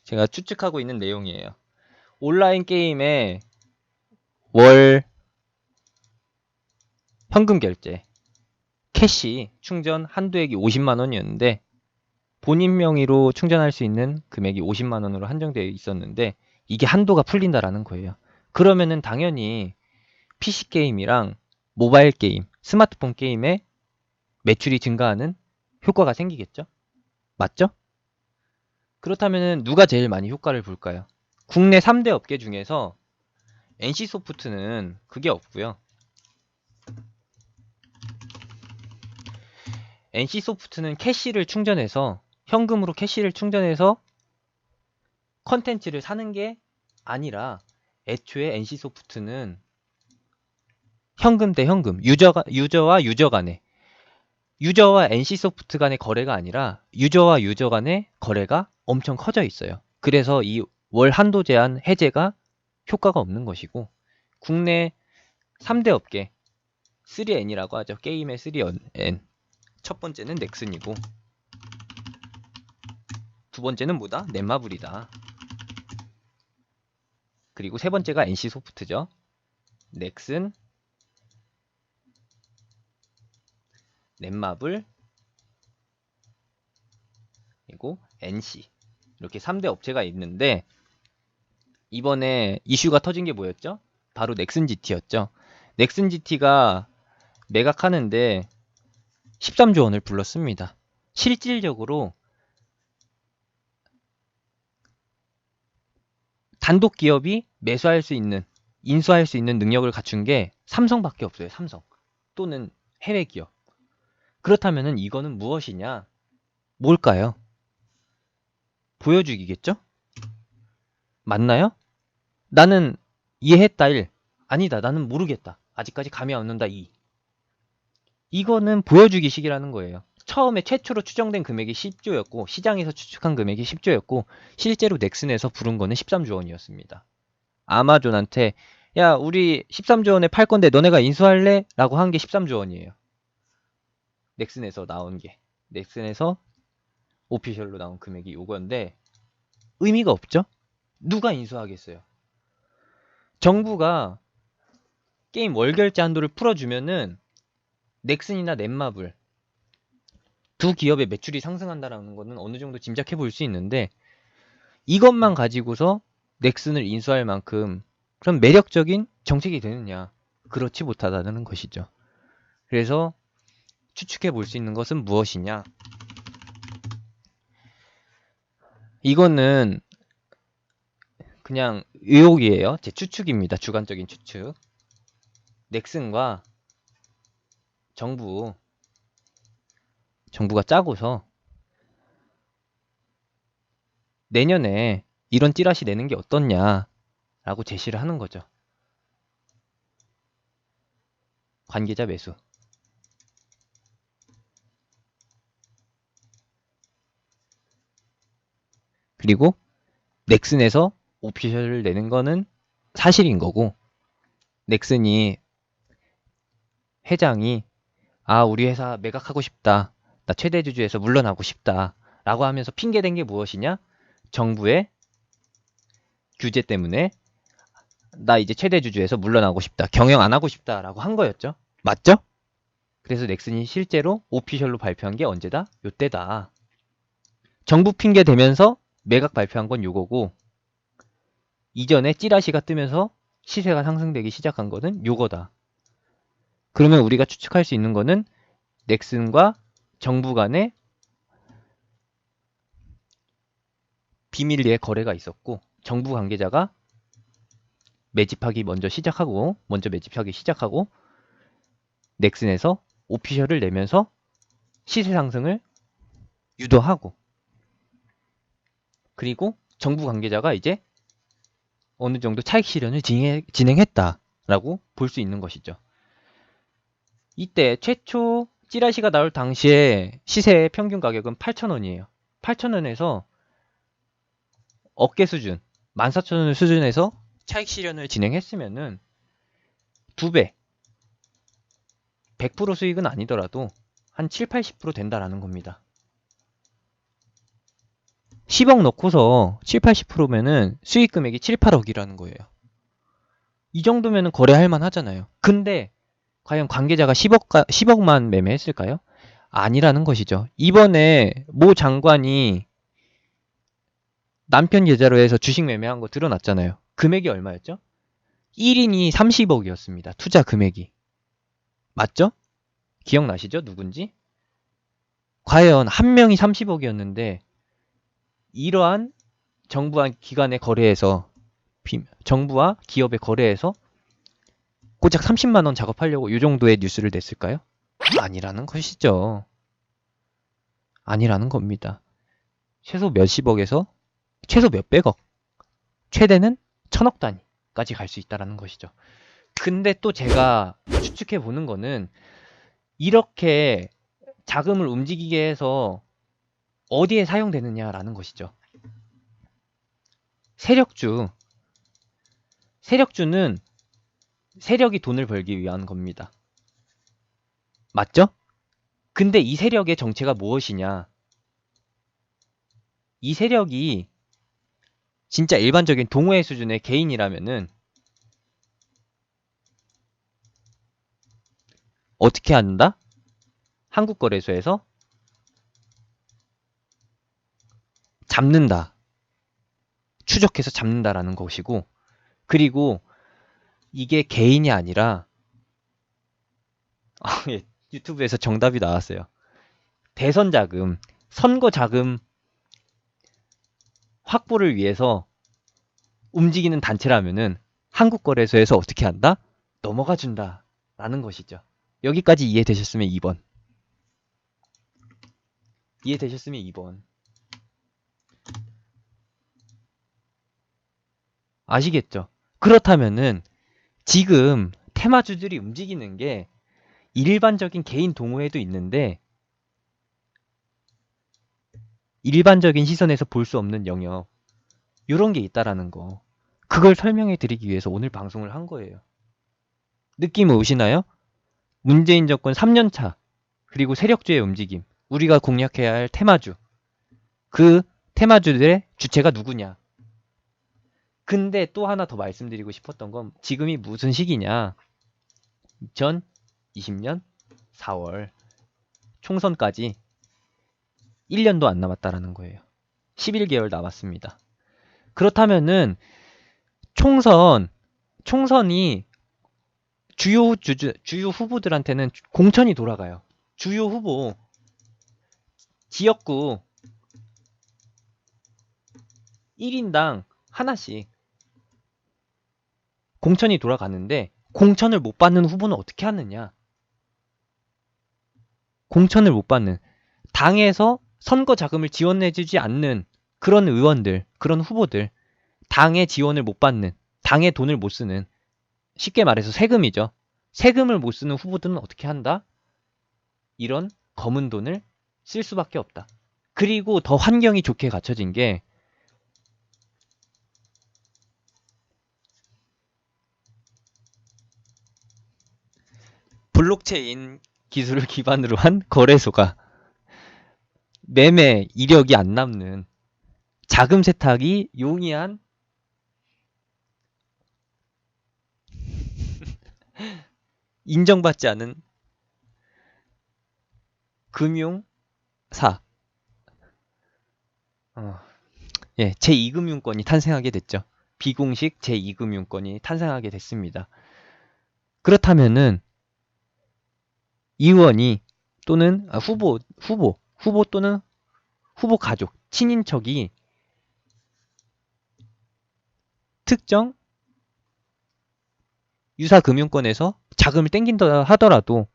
제가 추측하고 있는 내용이에요. 온라인 게임의 월 현금 결제, 캐시 충전 한도액이 50만 원이었는데 본인 명의로 충전할 수 있는 금액이 50만 원으로 한정되어 있었는데 이게 한도가 풀린다라는 거예요. 그러면은 당연히 PC 게임이랑 모바일 게임, 스마트폰 게임의 매출이 증가하는 효과가 생기겠죠? 맞죠? 그렇다면은 누가 제일 많이 효과를 볼까요? 국내 3대 업계 중에서 NC소프트는 그게 없고요. NC소프트는 캐시를 충전해서 현금으로 캐시를 충전해서 컨텐츠를 사는 게 아니라 애초에 NC소프트는 현금 대 현금, 유저와 유저 간의 유저와 NC소프트 간의 거래가 아니라 유저와 유저 간의 거래가 엄청 커져 있어요. 그래서 이 월 한도 제한 해제가 효과가 없는 것이고 국내 3대 업계 3N이라고 하죠. 게임의 3N. 첫 번째는 넥슨이고 두 번째는 뭐다? 넷마블이다. 그리고 세 번째가 NC소프트죠. 넥슨, 넷마블, 그리고 NC. 이렇게 3대 업체가 있는데 이번에 이슈가 터진 게 뭐였죠? 바로 넥슨 GT였죠. 넥슨 GT가 매각하는데 13조 원을 불렀습니다. 실질적으로 단독 기업이 매수할 수 있는, 인수할 수 있는 능력을 갖춘 게 삼성밖에 없어요. 삼성. 또는 해외 기업. 그렇다면은 이거는 무엇이냐? 뭘까요? 보여주기겠죠? 맞나요? 나는 이해했다 1. 아니다. 나는 모르겠다. 아직까지 감이 안 온다 2. 이거는 보여주기식이라는 거예요. 처음에 최초로 추정된 금액이 10조였고 시장에서 추측한 금액이 10조였고 실제로 넥슨에서 부른 거는 13조 원이었습니다. 아마존한테 야 우리 13조 원에 팔 건데 너네가 인수할래? 라고 한 게 13조 원이에요. 넥슨에서 나온 게. 넥슨에서 오피셜로 나온 금액이 요건데 의미가 없죠? 누가 인수하겠어요? 정부가 게임 월결제 한도를 풀어주면은 넥슨이나 넷마블 두 기업의 매출이 상승한다라는 거는 어느 정도 짐작해 볼 수 있는데 이것만 가지고서 넥슨을 인수할 만큼 그런 매력적인 정책이 되느냐? 그렇지 못하다는 것이죠. 그래서 추측해 볼 수 있는 것은 무엇이냐? 이거는 그냥 의혹이에요. 제 추측입니다. 주관적인 추측. 넥슨과 정부가 짜고서 내년에 이런 찌라시 내는 게 어떻냐라고 제시를 하는 거죠. 관계자 매수. 그리고 넥슨에서 오피셜을 내는 거는 사실인 거고 넥슨이 회장이 아 우리 회사 매각하고 싶다. 나 최대 주주에서 물러나고 싶다. 라고 하면서 핑계댄 게 무엇이냐? 정부의 규제 때문에 나 이제 최대 주주에서 물러나고 싶다. 경영 안 하고 싶다. 라고 한 거였죠. 맞죠? 그래서 넥슨이 실제로 오피셜로 발표한 게 언제다? 요때다. 정부 핑계 대면서 매각 발표한 건 요거고 이전에 찌라시가 뜨면서 시세가 상승되기 시작한 거는 요거다. 그러면 우리가 추측할 수 있는 거는 넥슨과 정부 간의 비밀리에 거래가 있었고 정부 관계자가 먼저 매집하기 시작하고 넥슨에서 오피셜을 내면서 시세 상승을 유도하고 그리고 정부 관계자가 이제 어느 정도 차익 실현을 진행했다라고 볼 수 있는 것이죠. 이때 최초 찌라시가 나올 당시에 시세의 평균 가격은 8,000원이에요. 8,000원에서 어깨 수준, 14,000원 수준에서 차익 실현을 진행했으면은 2배, 100% 수익은 아니더라도 한 7, 80% 된다라는 겁니다. 10억 넣고서 7, 80%면은 수익 금액이 7, 8억이라는 거예요. 이 정도면은 거래할 만 하잖아요. 근데 과연 관계자가 10억만 매매했을까요? 아니라는 것이죠. 이번에 모 장관이 남편 계좌로 해서 주식 매매한 거 드러났잖아요. 금액이 얼마였죠? 1인이 30억이었습니다. 투자 금액이. 맞죠? 기억나시죠? 누군지? 과연 한 명이 30억이었는데 이러한 정부와 기관의 거래에서 정부와 기업의 거래에서 고작 30만 원 작업하려고 이 정도의 뉴스를 냈을까요? 아니라는 것이죠. 아니라는 겁니다. 최소 몇십억에서 최소 몇백억, 최대는 천억 단위까지 갈 수 있다는 것이죠. 근데 또 제가 추측해 보는 거는 이렇게 자금을 움직이게 해서 어디에 사용되느냐라는 것이죠. 세력주는 세력이 돈을 벌기 위한 겁니다. 맞죠? 근데 이 세력의 정체가 무엇이냐? 이 세력이 진짜 일반적인 동호회 수준의 개인이라면은 어떻게 한다? 한국거래소에서 잡는다. 추적해서 잡는다라는 것이고, 그리고 이게 개인이 아니라 예, 유튜브에서 정답이 나왔어요. 대선 자금, 선거 자금 확보를 위해서 움직이는 단체라면은 한국거래소에서 어떻게 한다? 넘어가 준다. 라는 것이죠. 여기까지 이해되셨으면 2번. 이해되셨으면 2번. 아시겠죠? 그렇다면은 지금 테마주들이 움직이는 게 일반적인 개인 동호회도 있는데 일반적인 시선에서 볼 수 없는 영역 이런 게 있다라는 거, 그걸 설명해 드리기 위해서 오늘 방송을 한 거예요. 느낌을 오시나요? 문재인 정권 3년차 그리고 세력주의 움직임, 우리가 공략해야 할 테마주, 그 테마주들의 주체가 누구냐. 근데 또 하나 더 말씀드리고 싶었던 건 지금이 무슨 시기냐, 2020년 4월 총선까지 1년도 안 남았다라는 거예요. 11개월 남았습니다. 그렇다면은 총선이 주요 후보들한테는 공천이 돌아가요. 주요 후보 지역구 1인당 하나씩 공천이 돌아가는데 공천을 못 받는 후보는 어떻게 하느냐? 공천을 못 받는, 당에서 선거 자금을 지원해주지 않는 그런 의원들, 그런 후보들, 당의 지원을 못 받는, 당의 돈을 못 쓰는, 쉽게 말해서 세금이죠. 세금을 못 쓰는 후보들은 어떻게 한다? 이런 검은 돈을 쓸 수밖에 없다. 그리고 더 환경이 좋게 갖춰진 게 블록체인 기술을 기반으로 한 거래소가 매매 이력이 안 남는, 자금 세탁이 용이한 인정받지 않은 금융사, 제2금융권이 탄생하게 됐죠. 비공식 제2금융권이 탄생하게 됐습니다. 그렇다면은 의원이 또는 후보 또는 후보 가족, 친인척이 특정 유사금융권에서 자금을 땡긴다 하더라도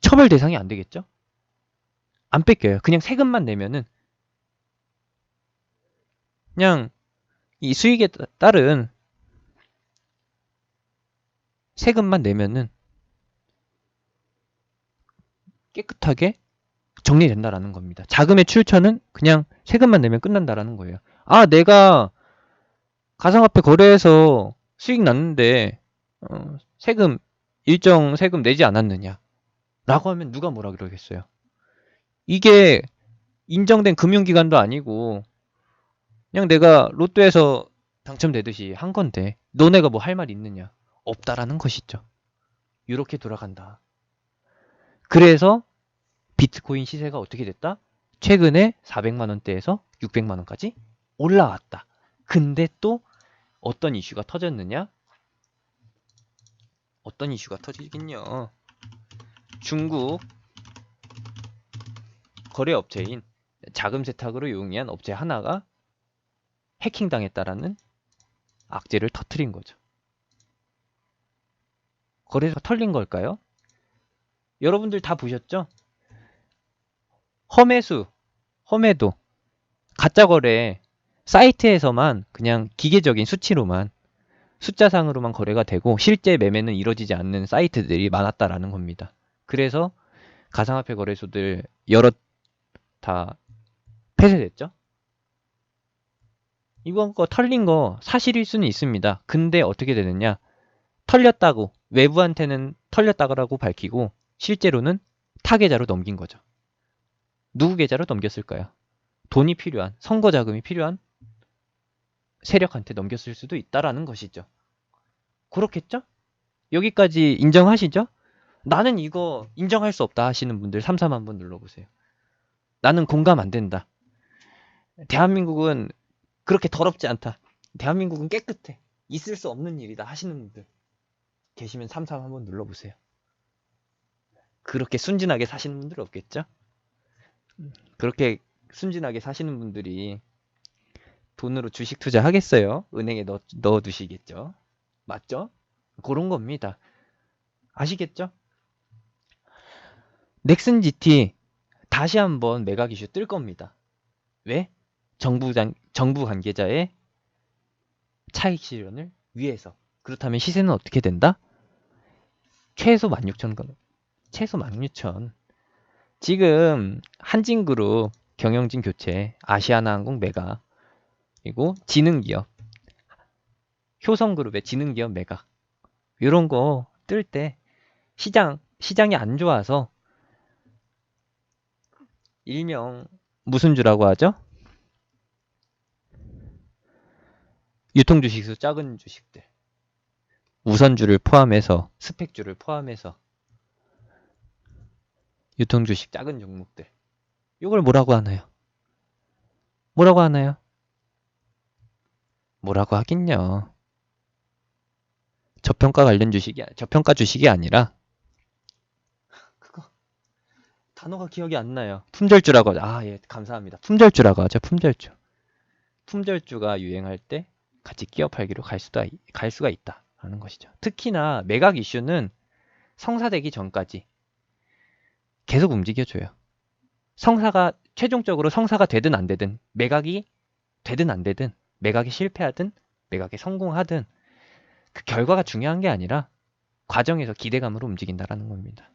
처벌 대상이 안 되겠죠? 안 뺏겨요. 그냥 세금만 내면은, 그냥 이 수익에 따른 세금만 내면은 깨끗하게 정리된다라는 겁니다. 자금의 출처는 그냥 세금만 내면 끝난다라는 거예요. 아, 내가 가상화폐 거래해서 수익 났는데 세금, 일정 세금 내지 않았느냐 라고 하면 누가 뭐라 그러겠어요. 이게 인정된 금융기관도 아니고 그냥 내가 로또에서 당첨되듯이 한 건데 너네가 뭐 할 말 있느냐? 없다라는 것이죠. 이렇게 돌아간다. 그래서 비트코인 시세가 어떻게 됐다? 최근에 400만 원대에서 600만 원까지 올라왔다. 근데 또 어떤 이슈가 터졌느냐? 어떤 이슈가 터지긴요. 중국 거래업체인 자금 세탁으로 용이한 업체 하나가 해킹당했다라는 악재를 터뜨린 거죠. 거래소가 털린 걸까요? 여러분들 다 보셨죠? 험해도 가짜 거래 사이트에서만 그냥 기계적인 수치로만 숫자상으로만 거래가 되고 실제 매매는 이루어지지 않는 사이트들이 많았다라는 겁니다. 그래서 가상화폐 거래소들 여러 다 폐쇄됐죠? 이번 거 털린 거 사실일 수는 있습니다. 근데 어떻게 되느냐? 털렸다고 외부한테는 털렸다고 밝히고 실제로는 타 계좌로 넘긴 거죠. 누구 계좌로 넘겼을까요? 돈이 필요한, 선거 자금이 필요한 세력한테 넘겼을 수도 있다라는 것이죠. 그렇겠죠? 여기까지 인정하시죠? 나는 이거 인정할 수 없다 하시는 분들 3, 4만 번 눌러보세요. 나는 공감 안 된다. 대한민국은 그렇게 더럽지 않다. 대한민국은 깨끗해. 있을 수 없는 일이다 하시는 분들 계시면 3, 4만 번 눌러보세요. 그렇게 순진하게 사시는 분들 없겠죠? 그렇게 순진하게 사시는 분들이 돈으로 주식 투자하겠어요? 은행에 넣어두시겠죠? 맞죠? 그런 겁니다. 아시겠죠? 넥슨 GT 다시 한번 매각 이슈 뜰 겁니다. 왜? 정부 관계자의 차익 실현을 위해서. 그렇다면 시세는 어떻게 된다? 최소 16,000원. 최소 16,000. 지금 한진그룹 경영진 교체, 아시아나항공 매각, 그리고 지능기업, 효성그룹의 지능기업 매각 이런 거 뜰 때 시장이 안 좋아서 일명 무슨 주라고 하죠? 유통주식수 작은 주식들, 우선주를 포함해서 스펙주를 포함해서 유통주식 작은 종목들 이걸 뭐라고 하나요? 뭐라고 하나요? 뭐라고 하긴요. 저평가 주식이 아니라 그거 단어가 기억이 안 나요. 품절주라고 하죠. 아, 예, 감사합니다. 품절주라고 하죠. 품절주. 품절주가 유행할 때 같이 끼어 팔기로 갈 수가 있다라는 것이죠. 특히나 매각 이슈는 성사되기 전까지 계속 움직여줘요. 최종적으로 성사가 되든 안 되든, 매각이 되든 안 되든, 매각이 실패하든, 매각에 성공하든, 그 결과가 중요한 게 아니라 과정에서 기대감으로 움직인다라는 겁니다.